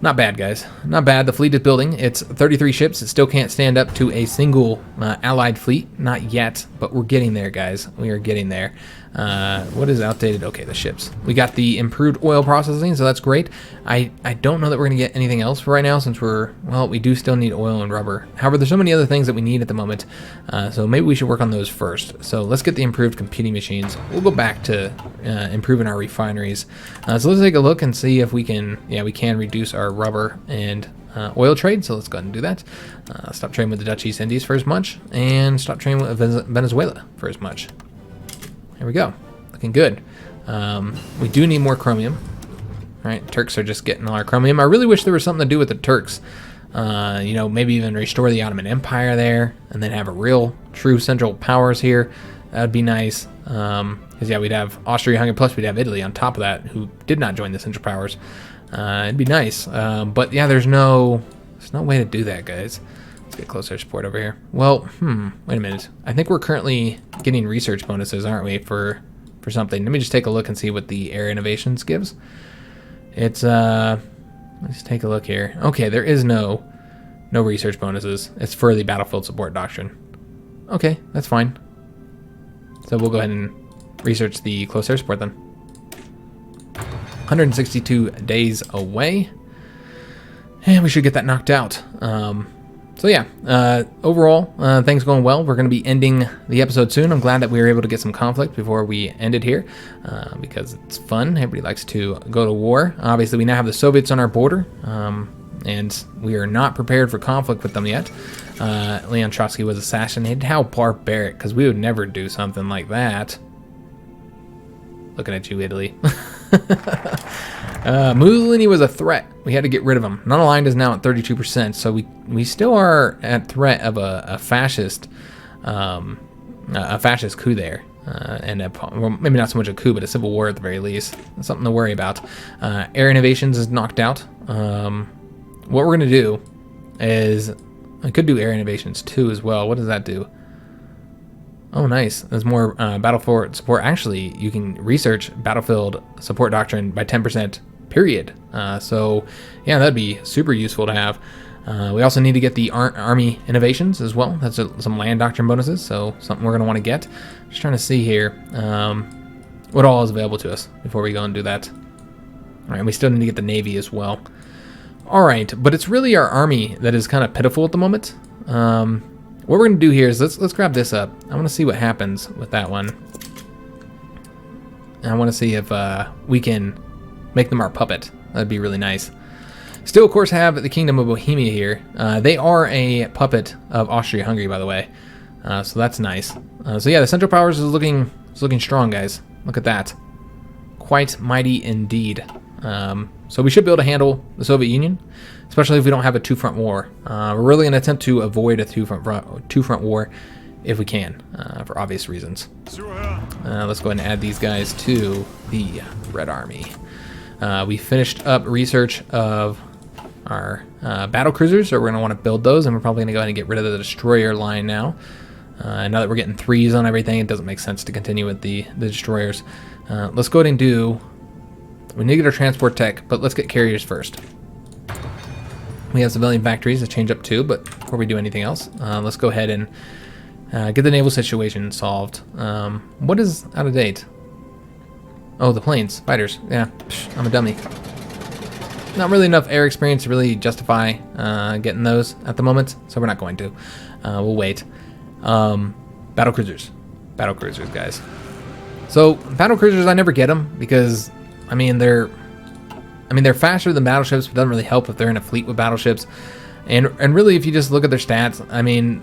Not bad, guys. Not bad. The fleet is building. It's 33 ships. It still can't stand up to a single allied fleet. Not yet, but we're getting there, guys. We are getting there. What is outdated? Okay, the ships. We got the improved oil processing, so that's great. I don't know that we're going to get anything else for right now, since we do still need oil and rubber. However, there's so many other things that we need at the moment, so maybe we should work on those first. So let's get the improved computing machines. We'll go back to improving our refineries. So let's take a look and see if we can reduce our rubber and oil trade. So let's go ahead and do that. Stop trading with the Dutch East Indies for as much, and stop trading with Venezuela for as much. Here we go. Looking good. We do need more chromium. All right, Turks are just getting all our chromium. I really wish there was something to do with the Turks. Maybe even restore the Ottoman Empire there, and then have a real, true Central Powers here. That would be nice. Because, yeah, we'd have Austria-Hungary, plus we'd have Italy on top of that, who did not join the Central Powers. It'd be nice. But, yeah, there's no way to do that, guys. Let's get closer support over here. Well, wait a minute. I think we're currently getting research bonuses, aren't we, for something. Let me just take a look and see what the Air Innovations gives. It's, let's take a look here. Okay, there is no research bonuses. It's for the Battlefield Support Doctrine. Okay, that's fine. So we'll go ahead and research the close air support then. 162 days away. And we should get that knocked out. So yeah, overall, things going well. We're going to be ending the episode soon. I'm glad that we were able to get some conflict before we ended here, because it's fun. Everybody likes to go to war. Obviously, we now have the Soviets on our border, and we are not prepared for conflict with them yet. Leon Trotsky was assassinated. How barbaric, because we would never do something like that. Looking at you, Italy. Mussolini was a threat. We had to get rid of him. Non-aligned is now at 32%, so we still are at threat of a fascist coup there. Well, maybe not so much a coup, but a civil war at the very least. That's something to worry about. Air innovations is knocked out. What we're going to do is, I could do air innovations too as well. What does that do? Oh, nice. There's more battlefield support. Actually, you can research battlefield support doctrine by 10%, period. So, yeah, that'd be super useful to have. We also need to get the army innovations as well. That's some land doctrine bonuses, so something we're going to want to get. Just trying to see here what all is available to us before we go and do that. All right, we still need to get the navy as well. All right, but it's really our army that is kind of pitiful at the moment. What we're going to do here is let's grab this up. I want to see what happens with that one. And I want to see if we can make them our puppet. That'd be really nice. Still, of course, have the Kingdom of Bohemia here. They are a puppet of Austria-Hungary, by the way. So that's nice. So yeah, the Central Powers is looking strong, guys. Look at that. Quite mighty indeed. So we should be able to handle the Soviet Union, especially if we don't have a two-front war. We're really going to attempt to avoid a two-front war if we can, for obvious reasons. Let's go ahead and add these guys to the Red Army. We finished up research of our battle cruisers, so we're going to want to build those, and we're probably going to go ahead and get rid of the destroyer line now. Now that we're getting 3s on everything, it doesn't make sense to continue with the destroyers. Let's go ahead and do... We need to get our transport tech, but let's get carriers first. We have civilian factories to change up too, but before we do anything else, let's go ahead and get the naval situation solved. What is out of date? Oh, the planes, fighters. Yeah, I'm a dummy. Not really enough air experience to really justify getting those at the moment, so we're not going to. We'll wait. Battle cruisers, guys. So battle cruisers, I never get them because, I mean, they're faster than battleships, but doesn't really help if they're in a fleet with battleships. And really, if you just look at their stats, I mean,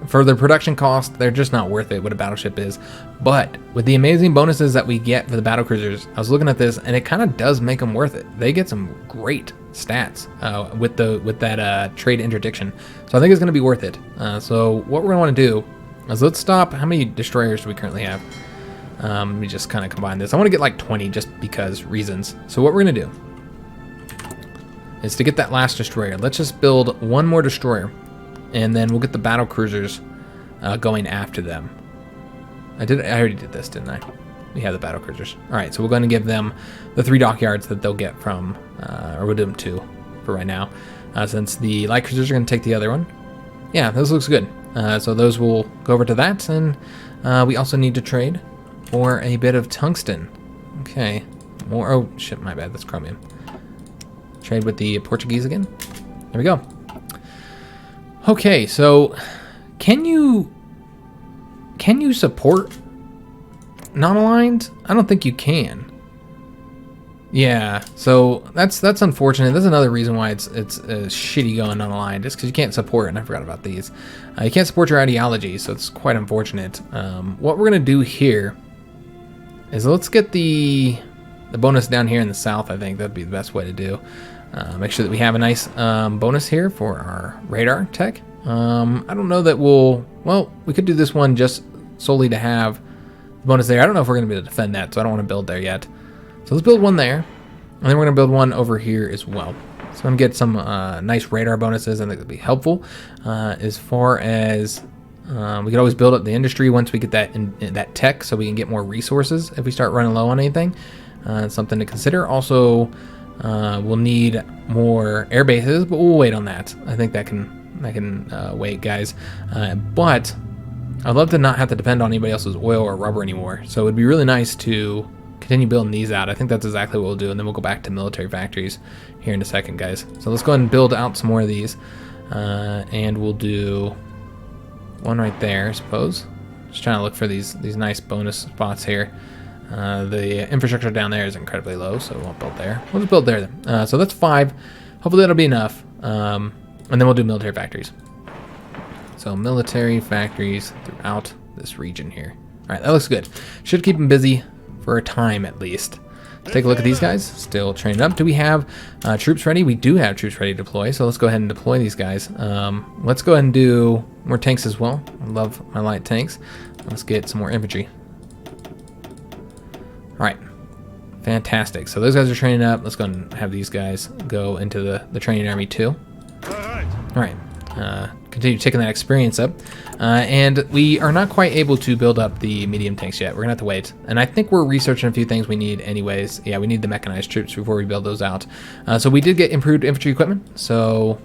for their production cost, they're just not worth it what a battleship is. But with the amazing bonuses that we get for the battle cruisers, I was looking at this, and it kind of does make them worth it. They get some great stats with that trade interdiction. So I think it's going to be worth it. So what we're going to want to do is let's stop. How many destroyers do we currently have? Let me just kind of combine this. I want to get like 20 just because reasons. So what we're going to do is to get that last destroyer, let's just build one more destroyer, and then we'll get the battle cruisers going after them. I already did this, didn't I? We have the battle cruisers. All right, so we're going to give them the 3 dockyards that they'll get from, or we'll do them 2 for right now, since the light cruisers are going to take the other one. Yeah, this looks good. So those will go over to that, and we also need to trade for a bit of tungsten. Okay, more. Oh shit, my bad. That's chromium. Trade with the Portuguese again. There we go. Okay, so can you support non-aligned? I don't think you can. Yeah, so that's unfortunate. That's another reason why it's shitty going non-aligned, just because you can't support it. And I forgot about these. You can't support your ideology, so it's quite unfortunate. What we're gonna do here is let's get the bonus down here in the south. I think that'd be the best way to do. Make sure that we have a nice bonus here for our radar tech. I don't know that well, we could do this one just solely to have the bonus there. I don't know if we're going to be able to defend that, so I don't want to build there yet. So let's build one there, and then we're going to build one over here as well. So I'm going to get some nice radar bonuses. I think that'd be helpful. As far as we could always build up the industry once we get that tech, so we can get more resources if we start running low on anything. It's something to consider. Also, we'll need more air bases, but we'll wait on that. I think that can wait, guys. But I'd love to not have to depend on anybody else's oil or rubber anymore. So it'd be really nice to continue building these out. I think that's exactly what we'll do, and then we'll go back to military factories here in a second, guys. So let's go ahead and build out some more of these, and we'll do one right there, I suppose. Just trying to look for these nice bonus spots here. The infrastructure down there is incredibly low, so we won't build there. We'll just build there then. So that's 5. Hopefully that'll be enough. And then we'll do military factories. So military factories throughout this region here. All right, that looks good. Should keep them busy for a time at least. Let's take a look at these guys. Still training up. Do we have troops ready? We do have troops ready to deploy, so let's go ahead and deploy these guys. Let's go ahead and do more tanks as well. I love my light tanks. Let's get some more infantry. All right. Fantastic. So those guys are training up. Let's go and have these guys go into the training army too. All right. Continue taking that experience up. And we are not quite able to build up the medium tanks yet. We're gonna have to wait. And I think we're researching a few things we need anyways. Yeah, we need the mechanized troops before we build those out. So we did get improved infantry equipment. So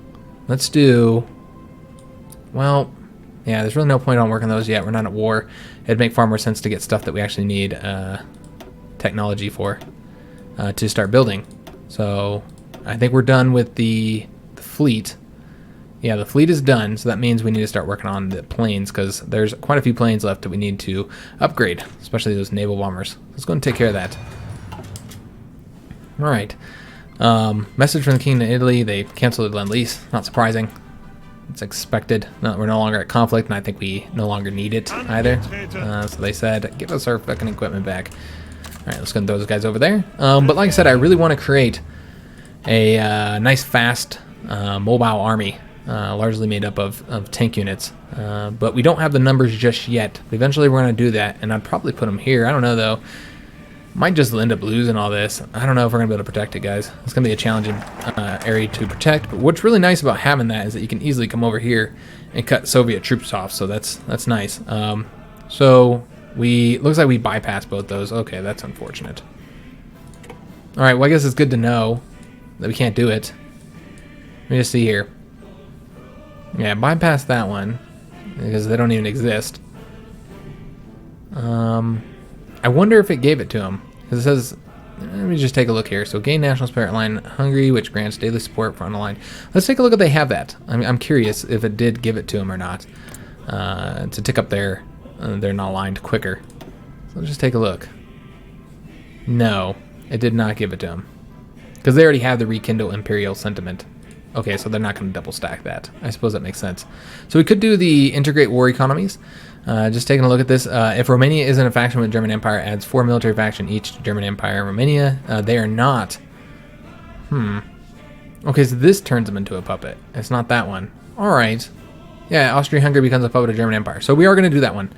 let's do, well, yeah, there's really no point on working those yet. We're not at war. It'd make far more sense to get stuff that we actually need technology for to start building. So I think we're done with the fleet. Yeah, the fleet is done, so that means we need to start working on the planes, because there's quite a few planes left that we need to upgrade, especially those naval bombers. Let's go and take care of that. All right. Message from the King of Italy. They canceled the Lend-Lease. Not surprising. It's expected. No, we're no longer at conflict, and I think we no longer need it either. So they said, give us our fucking equipment back. All right, let's go and throw those guys over there. But like I said, I really want to create a nice, fast, mobile army. Largely made up of tank units, but we don't have the numbers just yet. Eventually we're going to do that, and I'd probably put them here. I don't know though. Might just end up losing all this. I don't know if we're going to be able to protect it, guys. It's going to be a challenging area to protect, but what's really nice about having that is that you can easily come over here and cut Soviet troops off, so that's nice. So looks like we bypassed both those. Okay, that's unfortunate. All right, well I guess it's good to know that we can't do it. Let me just see here. Yeah, bypass that one because they don't even exist. I wonder if it gave it to him, because it says, let me just take a look here. So gain national spirit line Hungary, which grants daily support for unaligned. Let's take a look if they have that. I'm curious if it did give it to him or not, to tick up their not aligned quicker. So let's just take a look. No, it did not give it to him, because they already have the rekindle imperial sentiment. Okay, so they're not going to double stack that. I suppose that makes sense. So we could do the integrate war economies. Just taking a look at this. If Romania isn't a faction with German Empire, adds 4 military faction each to German Empire and Romania. They are not. Okay, so this turns them into a puppet. It's not that one. All right. Yeah, Austria-Hungary becomes a puppet of German Empire. So we are going to do that one.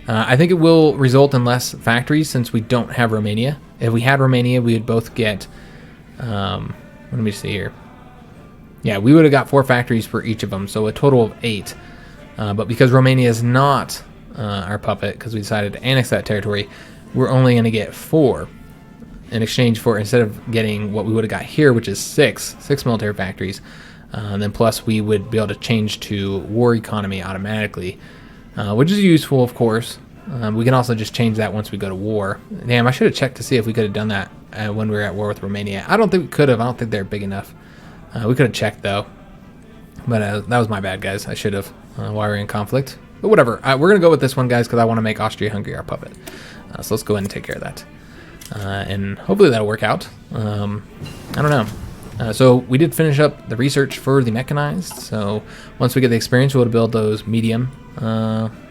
I think it will result in less factories since we don't have Romania. If we had Romania, we would both get... let me see here. Yeah, we would have got 4 factories for each of them, so a total of 8. But because Romania is not our puppet, because we decided to annex that territory, we're only going to get 4 in exchange for, instead of getting what we would have got here, which is 6 military factories. Then plus we would be able to change to war economy automatically, which is useful, of course. We can also just change that once we go to war. Damn, I should have checked to see if we could have done that when we were at war with Romania. I don't think we could have. I don't think they're big enough. We could have checked though, but that was my bad, guys. I should have while we were in conflict. But whatever. We're gonna go with this one, guys, because I want to make Austria-Hungary our puppet. So let's go ahead and take care of that, and hopefully that'll work out. I don't know. So we did finish up the research for the mechanized. So once we get the experience, we'll build those medium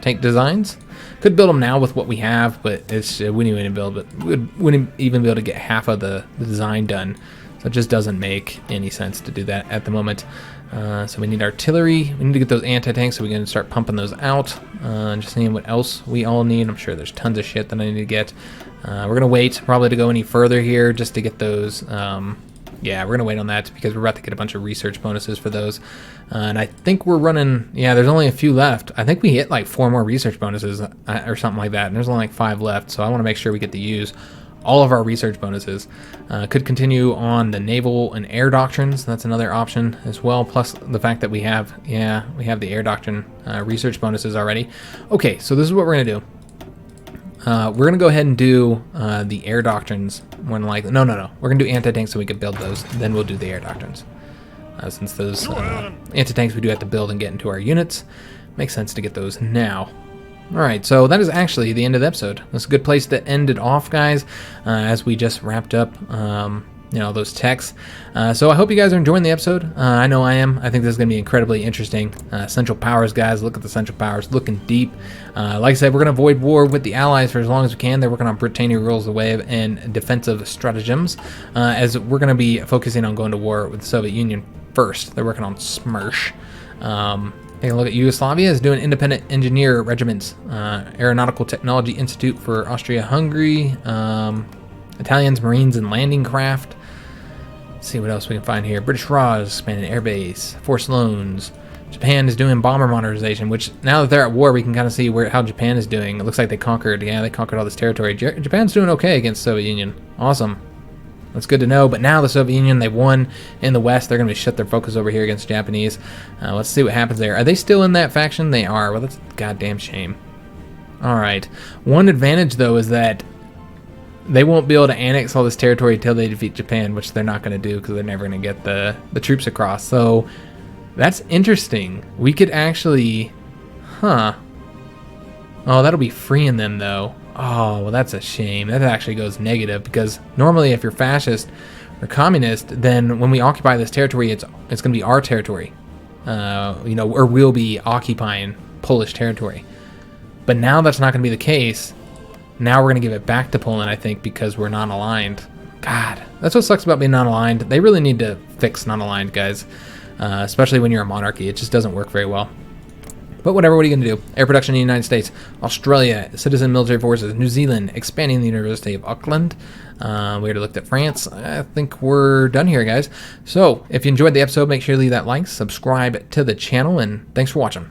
tank designs. Could build them now with what we have, but we wouldn't even build. But we wouldn't even be able to get half of the design done. So it just doesn't make any sense to do that at the moment. So we need artillery. We need to get those anti-tanks, so we can start pumping those out. Just seeing what else we all need. I'm sure there's tons of shit that I need to get. We're going to wait probably to go any further here just to get those. Yeah, we're going to wait on that because we're about to get a bunch of research bonuses for those. And I think we're running, yeah, there's only a few left. I think we hit like 4 more research bonuses or something like that. And there's only like 5 left. So I want to make sure we get to use all of our research bonuses. Could continue on the naval and air doctrines. That's another option as well. Plus the fact that we have the air doctrine research bonuses already. Okay, so this is what we're gonna do. We're gonna go ahead and do the air doctrines. More than likely, no. We're gonna do anti-tanks so we can build those. Then we'll do the air doctrines. Since those anti-tanks we do have to build and get into our units, makes sense to get those now. Alright, so that is actually the end of the episode. That's a good place to end it off, guys, as we just wrapped up those techs. So I hope you guys are enjoying the episode. I know I am. I think this is going to be incredibly interesting. Central Powers, guys. Look at the Central Powers. Looking deep. Like I said, we're going to avoid war with the Allies for as long as we can. They're working on Britannia rules the wave and defensive stratagems, as we're going to be focusing on going to war with the Soviet Union first. They're working on SMERSH. Taking a look at Yugoslavia is doing independent engineer regiments. Aeronautical Technology Institute for Austria-Hungary. Italians, Marines, and landing craft. Let's see what else we can find here. British RAWs, expanding air base, force loans. Japan is doing bomber modernization, which now that they're at war, we can kind of see how Japan is doing. It looks like they conquered all this territory. Japan's doing okay against the Soviet Union. Awesome. That's good to know. But now the Soviet Union, they won in the West. They're going to shut their focus over here against the Japanese. Let's see what happens there. Are they still in that faction? They are. Well, that's a goddamn shame. All right. One advantage, though, is that they won't be able to annex all this territory until they defeat Japan, which they're not going to do because they're never going to get the troops across. So that's interesting. We could actually... Oh, that'll be freeing them, though. Oh, well, that's a shame. That actually goes negative because normally if you're fascist or communist, then when we occupy this territory, it's going to be our territory. Or we'll be occupying Polish territory. But now that's not going to be the case. Now we're going to give it back to Poland, I think, because we're non-aligned. God, that's what sucks about being non-aligned. They really need to fix non-aligned, guys, especially when you're a monarchy. It just doesn't work very well. But whatever, what are you going to do? Air production in the United States, Australia, citizen military forces, New Zealand, expanding the University of Auckland. We already looked at France. I think we're done here, guys. So if you enjoyed the episode, make sure to leave that like, subscribe to the channel, and thanks for watching.